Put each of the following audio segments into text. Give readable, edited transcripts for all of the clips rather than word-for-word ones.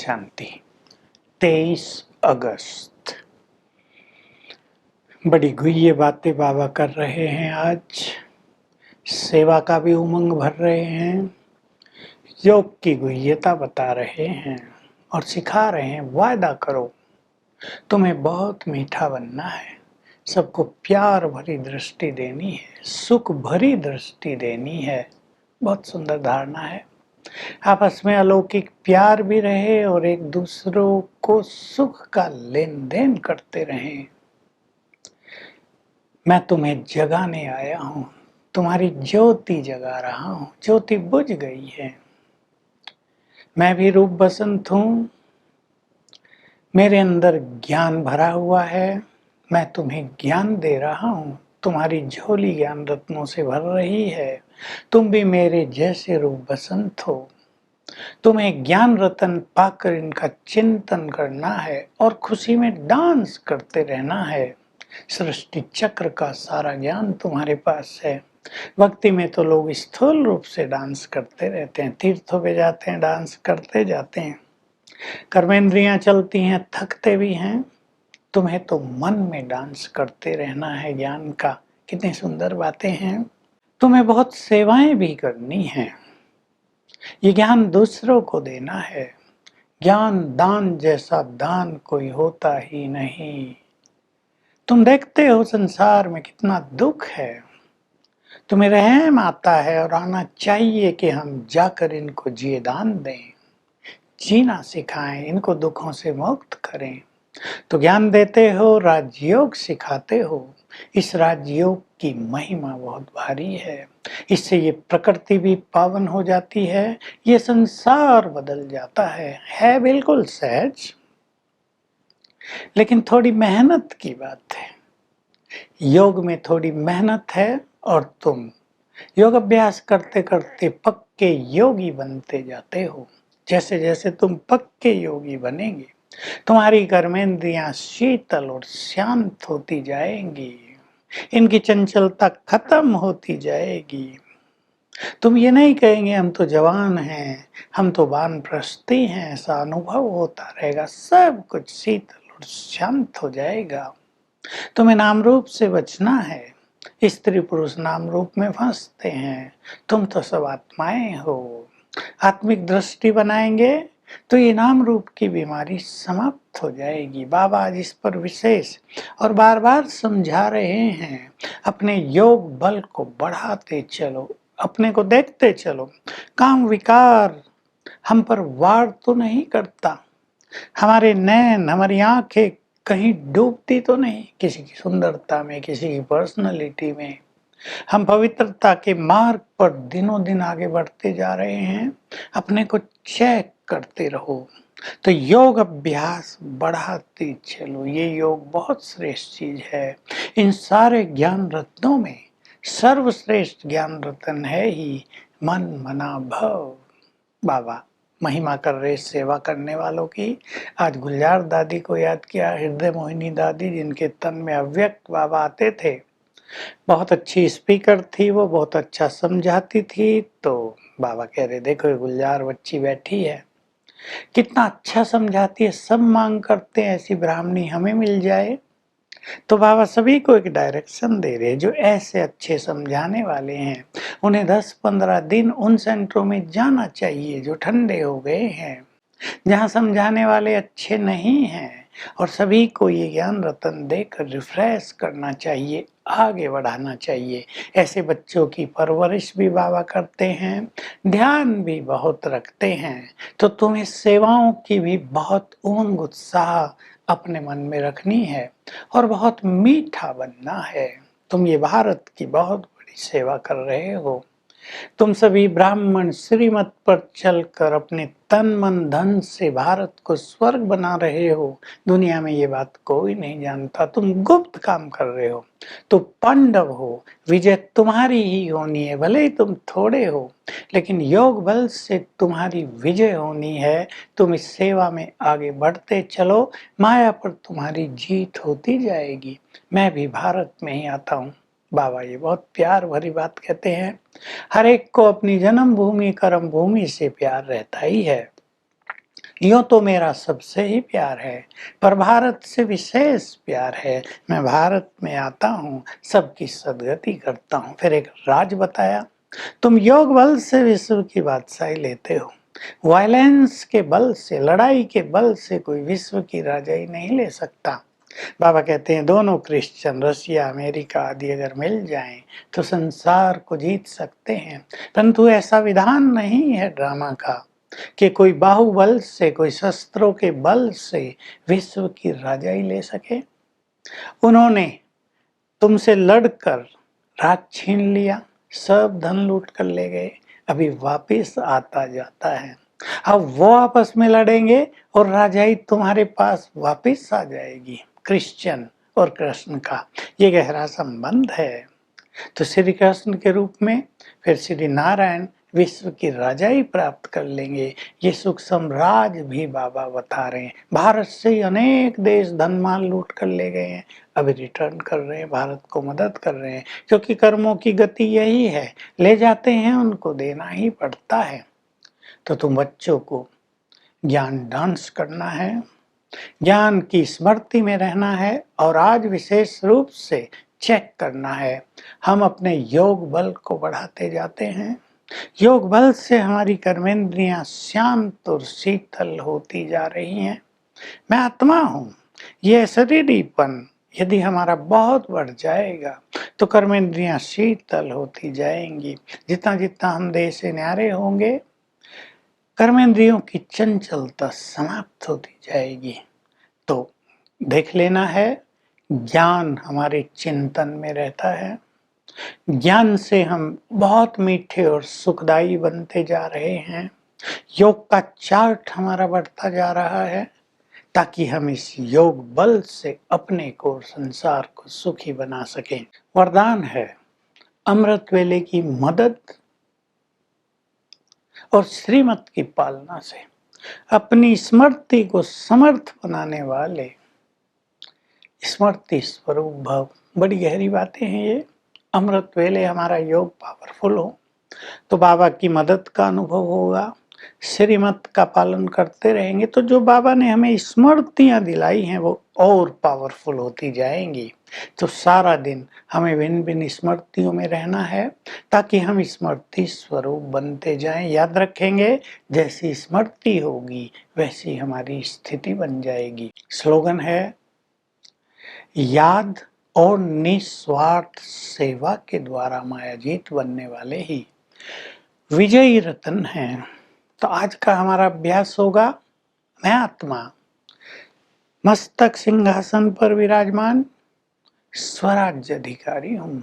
शांति। 23 अगस्त। बड़ी गुह्य बातें बाबा कर रहे हैं। आज सेवा का भी उमंग भर रहे हैं, योग की गुह्यता बता रहे हैं और सिखा रहे हैं। वायदा करो, तुम्हें बहुत मीठा बनना है, सबको प्यार भरी दृष्टि देनी है, सुख भरी दृष्टि देनी है। बहुत सुंदर धारणा है। आपस में अलौकिक प्यार भी रहे और एक दूसरों को सुख का लेन देन करते रहें। मैं तुम्हें जगाने आया हूँ, तुम्हारी ज्योति जगा रहा हूँ। ज्योति बुझ गई है। मैं भी रूप बसंत हूँ, मेरे अंदर ज्ञान भरा हुआ है। मैं तुम्हें ज्ञान दे रहा हूँ, तुम्हारी झोली ज्ञान रत्नों से भर रही है। तुम भी मेरे जैसे रूप बसंत हो। तुम्हें ज्ञान रतन पाकर इनका चिंतन करना है और खुशी में डांस करते रहना है। सृष्टि चक्र का सारा ज्ञान तुम्हारे पास है। भक्ति में तो लोग स्थूल रूप से डांस करते रहते हैं, तीर्थों पे जाते हैं, डांस करते जाते हैं, कर्मेंद्रियां चलती हैं, थकते भी हैं। तुम्हें तो मन में डांस करते रहना है ज्ञान का। कितनी सुंदर बातें हैं। तुम्हें बहुत सेवाएं भी करनी है। ये ज्ञान दूसरों को देना है। ज्ञान दान जैसा दान कोई होता ही नहीं। तुम देखते हो संसार में कितना दुख है। तुम्हें रहम आता है और आना चाहिए कि हम जाकर इनको जिए दान दें, जीना सिखाएं, इनको दुखों से मुक्त करें। तो ज्ञान देते हो, राजयोग सिखाते हो। इस राजयोग की महिमा बहुत भारी है। इससे ये प्रकृति भी पावन हो जाती है, ये संसार बदल जाता है बिल्कुल सहज, लेकिन थोड़ी मेहनत की बात है। योग में थोड़ी मेहनत है और तुम योग अभ्यास करते करते पक्के योगी बनते जाते हो। जैसे जैसे तुम पक्के योगी बनेंगे, तुम्हारी कर्मेंद्रियां शीतल और शांत होती जाएंगी, इनकी चंचलता खत्म होती जाएगी। तुम ये नहीं कहेंगे हम तो जवान हैं, हम तो वानप्रस्थी हैं, ऐसा अनुभव होता रहेगा। सब कुछ शीतल और शांत हो जाएगा। तुम्हें नाम रूप से बचना है। स्त्री पुरुष नाम रूप में फंसते हैं, तुम तो सब आत्माएं हो। आत्मिक दृष्टि बनाएंगे तो ये नाम रूप की बीमारी समाप्त हो जाएगी। बाबा आज इस पर विशेष और बार बार समझा रहे हैं। अपने योग बल को बढ़ाते चलो, अपने को देखते चलो। काम विकार हम पर वार तो नहीं करता। हमारे नैन, हमारी आंखें कहीं डूबती तो नहीं किसी की सुंदरता में, किसी की पर्सनालिटी में। हम पवित्रता के मार्ग पर दिनों दिन आगे बढ़ते जा रहे हैं। अपने को चेक करते रहो। तो योग अभ्यास बढ़ाते चलो। ये योग बहुत श्रेष्ठ चीज है। इन सारे ज्ञान रत्नों में सर्वश्रेष्ठ ज्ञान रत्न है ही मन मना भव। बाबा महिमा कर रहे सेवा करने वालों की। आज गुलजार दादी को याद किया, हृदय मोहिनी दादी, जिनके तन में अव्यक्त बाबा आते थे। बहुत अच्छी स्पीकर थी वो, बहुत अच्छा समझाती थी। तो बाबा कह रहे देखो गुलजार बच्ची बैठी है, कितना अच्छा समझाती है, सब मांग करते हैं ऐसी ब्राह्मणी हमें मिल जाए। तो बाबा सभी को एक डायरेक्शन दे रहे हैं। जो ऐसे अच्छे समझाने वाले हैं उन्हें 10-15 दिन उन सेंटरों में जाना चाहिए जो ठंडे हो गए हैं, जहाँ समझाने वाले अच्छे नहीं हैं, और सभी को ये ज्ञान रतन देकर रिफ्रेश करना चाहिए, आगे बढ़ाना चाहिए। ऐसे बच्चों की परवरिश भी बाबा करते हैं, ध्यान भी बहुत रखते हैं। तो तुम्हें सेवाओं की भी बहुत उमंग उत्साह अपने मन में रखनी है और बहुत मीठा बनना है। तुम ये भारत की बहुत बड़ी सेवा कर रहे हो। तुम सभी ब्राह्मण श्रीमत पर चलकर अपने तन मन धन से भारत को स्वर्ग बना रहे हो। दुनिया में ये बात कोई नहीं जानता। तुम गुप्त काम कर रहे हो। तो पांडव हो, विजय तुम्हारी ही होनी है। भले ही तुम थोड़े हो, लेकिन योग बल से तुम्हारी विजय होनी है। तुम इस सेवा में आगे बढ़ते चलो, माया पर तुम्हारी जीत होती जाएगी। मैं भी भारत में ही आता हूँ। बाबा ये बहुत प्यार भरी बात कहते हैं। हर एक को अपनी जन्म भूमि कर्म भूमि से प्यार रहता ही है। यूं तो मेरा सबसे ही प्यार है, पर भारत से विशेष प्यार है। मैं भारत में आता हूँ, सबकी सदगति करता हूँ। फिर एक राज बताया, तुम योग बल से विश्व की बादशाही लेते हो। वायलेंस के बल से, लड़ाई के बल से कोई विश्व की राजाई नहीं ले सकता। बाबा कहते हैं दोनों क्रिश्चियन, रसिया, अमेरिका आदि अगर मिल जाएं तो संसार को जीत सकते हैं, परंतु ऐसा विधान नहीं है ड्रामा का कि कोई बाहुबल से, कोई शस्त्रों के बल से विश्व की राजाई ले सके। उन्होंने तुमसे लड़कर राज छीन लिया, सब धन लूट कर ले गए, अभी वापिस आता जाता है। अब वो आपस में लड़ेंगे और राजाई तुम्हारे पास वापिस आ जाएगी। क्रिश्चियन और कृष्ण का ये गहरा संबंध है। तो श्री कृष्ण के रूप में फिर श्री नारायण विश्व की राजाई प्राप्त कर लेंगे। ये सुख सम्राज भी बाबा बता रहे हैं। भारत से ही अनेक देश धन माल लूट कर ले गए हैं, अभी रिटर्न कर रहे हैं, भारत को मदद कर रहे हैं, क्योंकि कर्मों की गति यही है, ले जाते हैं उनको देना ही पड़ता है। तो तुम बच्चों को ज्ञान डांस करना है, ज्ञान की स्मृति में रहना है, और आज विशेष रूप से चेक करना है हम अपने योग बल को बढ़ाते जाते हैं। योग बल से हमारी कर्मेंद्रियां शांत और शीतल होती जा रही हैं। मैं आत्मा हूँ, यह शरीरीपन यदि हमारा बहुत बढ़ जाएगा तो कर्मेंद्रियां शीतल होती जाएंगी। जितना जितना हम देह से न्यारे होंगे, कर्मेंद्रियों की चंचलता समाप्त होती जाएगी। तो देख लेना है, ज्ञान हमारे चिंतन में रहता है, ज्ञान से हम बहुत मीठे और सुखदायी बनते जा रहे हैं। योग का चार्ट हमारा बढ़ता जा रहा है, ताकि हम इस योग बल से अपने को और संसार को सुखी बना सकें। वरदान है अमृत वेले की मदद और श्रीमत की पालना से अपनी स्मृति को समर्थ बनाने वाले स्मृति स्वरूप भव। बड़ी गहरी बातें हैं ये। अमृत वेले हमारा योग पावरफुल हो तो बाबा की मदद का अनुभव होगा, श्रीमत का पालन करते रहेंगे तो जो बाबा ने हमें स्मृतियां दिलाई हैं वो और पावरफुल होती जाएंगी। तो सारा दिन हमें भिन्न भिन्न स्मृतियों में रहना है, ताकि हम स्मृति स्वरूप बनते जाएं। याद रखेंगे, जैसी स्मृति होगी वैसी हमारी स्थिति बन जाएगी। स्लोगन है, याद और निस्वार्थ सेवा के द्वारा मायाजीत बनने वाले ही विजयी रतन हैं। तो आज का हमारा अभ्यास होगा, मैं आत्मा मस्तक सिंहासन पर विराजमान स्वराज्य अधिकारी हूँ,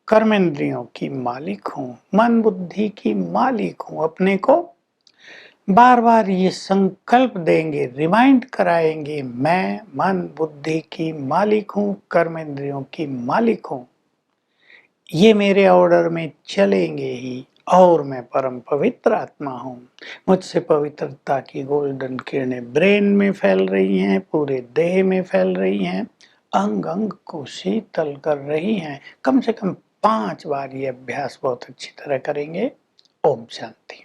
कर्मेंद्रियों की मालिक हूँ, मन बुद्धि की मालिक हूँ। अपने को बार बार ये संकल्प देंगे, रिमाइंड कराएंगे, मैं मन बुद्धि की मालिक हूँ, कर्मेंद्रियों की मालिक हूँ। ये मेरे ऑर्डर में चलेंगे ही, और मैं परम पवित्र आत्मा हूँ। मुझसे पवित्रता की गोल्डन किरणें ब्रेन में फैल रही हैं, पूरे देह में फैल रही हैं, अंग अंग को शीतल कर रही हैं। कम से कम 5 बार ये अभ्यास बहुत अच्छी तरह करेंगे। ओम शांति।